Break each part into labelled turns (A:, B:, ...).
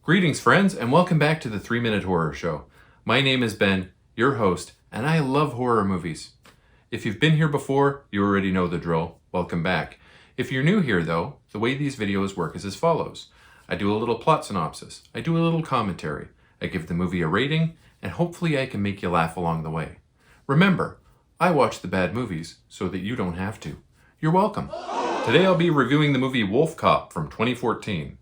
A: Greetings friends, and welcome back to the 3-Minute Horror Show. My name is Ben, your host, and I love horror movies. If you've been here before, you already know the drill. Welcome back. If you're new here though, the way these videos work is as follows. I do a little plot synopsis, I do a little commentary, I give the movie a rating, and hopefully I can make you laugh along the way. Remember, I watch the bad movies so that you don't have to. You're welcome. Today I'll be reviewing the movie Wolfcop from 2014.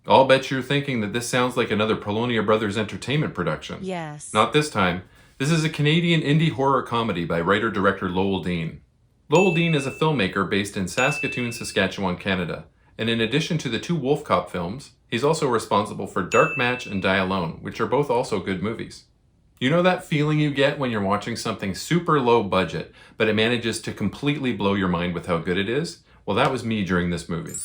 A: I'll bet you're thinking that this sounds like another Polonia Brothers Entertainment production.
B: Yes.
A: Not this time. This is a Canadian indie horror comedy by writer-director Lowell Dean. Lowell Dean is a filmmaker based in Saskatoon, Saskatchewan, Canada. And in addition to the two Wolfcop films, he's also responsible for Dark Match and Die Alone, which are both also good movies. You know that feeling you get when you're watching something super low budget, but it manages to completely blow your mind with how good it is? Well, that was me during this movie.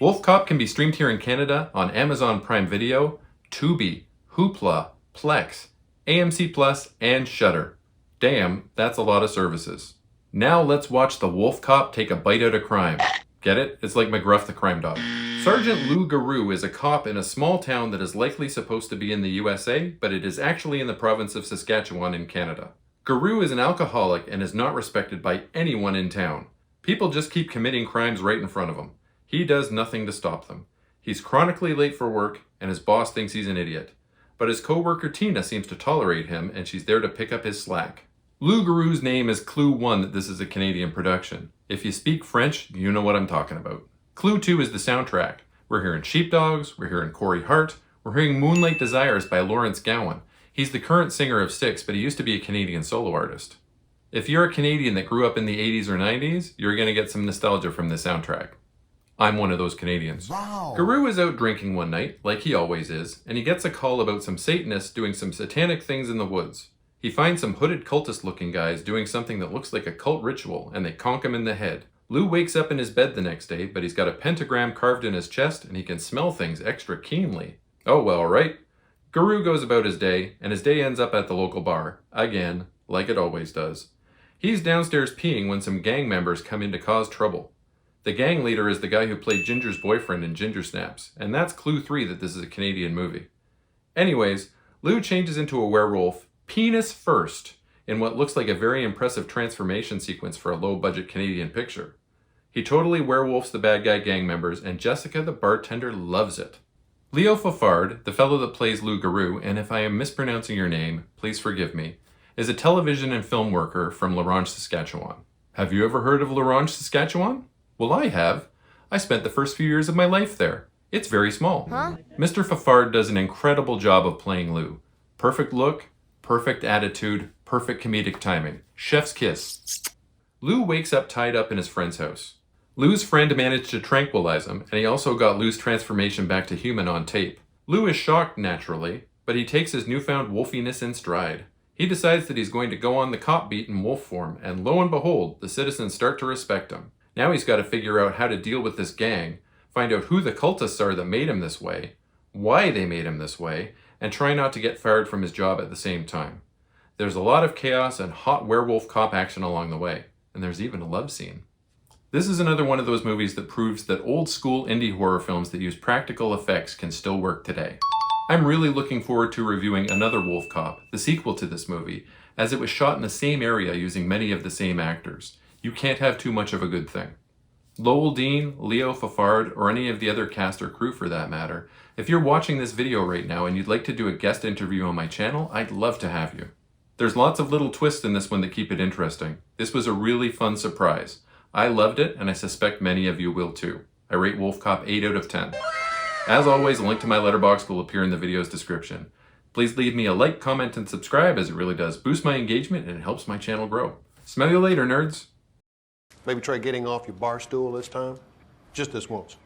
A: Wolfcop can be streamed here in Canada on Amazon Prime Video, Tubi, Hoopla, Plex, AMC Plus, and Shudder. Damn, that's a lot of services. Now let's watch the Wolfcop take a bite out of crime. Get it? It's like McGruff the crime dog. Sergeant Lou Garou is a cop in a small town that is likely supposed to be in the USA, but it is actually in the province of Saskatchewan in Canada. Garou is an alcoholic and is not respected by anyone in town. People just keep committing crimes right in front of him. He does nothing to stop them. He's chronically late for work, and his boss thinks he's an idiot. But his co-worker Tina seems to tolerate him, and she's there to pick up his slack. Lou Garou's name is Clue 1 that this is a Canadian production. If you speak French, you know what I'm talking about. Clue 2 is the soundtrack. We're hearing Sheepdogs, we're hearing Corey Hart, we're hearing Moonlight Desires by Lawrence Gowan. He's the current singer of Styx, but he used to be a Canadian solo artist. If you're a Canadian that grew up in the 80s or 90s, you're going to get some nostalgia from this soundtrack. I'm one of those Canadians.
C: Wow.
A: Garou is out drinking one night, like he always is, and he gets a call about some Satanists doing some satanic things in the woods. He finds some hooded cultist-looking guys doing something that looks like a cult ritual, and they conk him in the head. Lou wakes up in his bed the next day, but he's got a pentagram carved in his chest, and he can smell things extra keenly. Oh well, right? Garou goes about his day, and his day ends up at the local bar. Again, like it always does. He's downstairs peeing when some gang members come in to cause trouble. The gang leader is the guy who played Ginger's boyfriend in Ginger Snaps, and that's Clue 3 that this is a Canadian movie. Anyways, Lou changes into a werewolf, penis first, in what looks like a very impressive transformation sequence for a low-budget Canadian picture. He totally werewolfs the bad guy gang members, and Jessica the bartender loves it. Leo Fafard, the fellow that plays Lou Garou, and if I am mispronouncing your name, please forgive me, is a television and film worker from La Ronge, Saskatchewan. Have you ever heard of La Ronge, Saskatchewan? Well, I have. I spent the first few years of my life there. It's very small. Mr. Fafard does an incredible job of playing Lou. Perfect look, perfect attitude, perfect comedic timing. Chef's kiss. Lou wakes up tied up in his friend's house. Lou's friend managed to tranquilize him, and he also got Lou's transformation back to human on tape. Lou is shocked, naturally, but he takes his newfound wolfiness in stride. He decides that he's going to go on the cop beat in wolf form, and lo and behold, the citizens start to respect him. Now he's got to figure out how to deal with this gang, find out who the cultists are that made him this way, why they made him this way, and try not to get fired from his job at the same time. There's a lot of chaos and hot werewolf cop action along the way, and there's even a love scene. This is another one of those movies that proves that old school indie horror films that use practical effects can still work today. I'm really looking forward to reviewing another Wolfcop, the sequel to this movie, as it was shot in the same area using many of the same actors. You can't have too much of a good thing. Lowell Dean, Leo Fafard, or any of the other cast or crew for that matter, if you're watching this video right now and you'd like to do a guest interview on my channel, I'd love to have you. There's lots of little twists in this one that keep it interesting. This was a really fun surprise. I loved it, and I suspect many of you will too. I rate Wolfcop 8 out of 10. As always, a link to my letterbox will appear in the video's description. Please leave me a like, comment, and subscribe, as it really does boost my engagement and it helps my channel grow. Smell you later, nerds.
C: Maybe try getting off your bar stool this time. Just this once.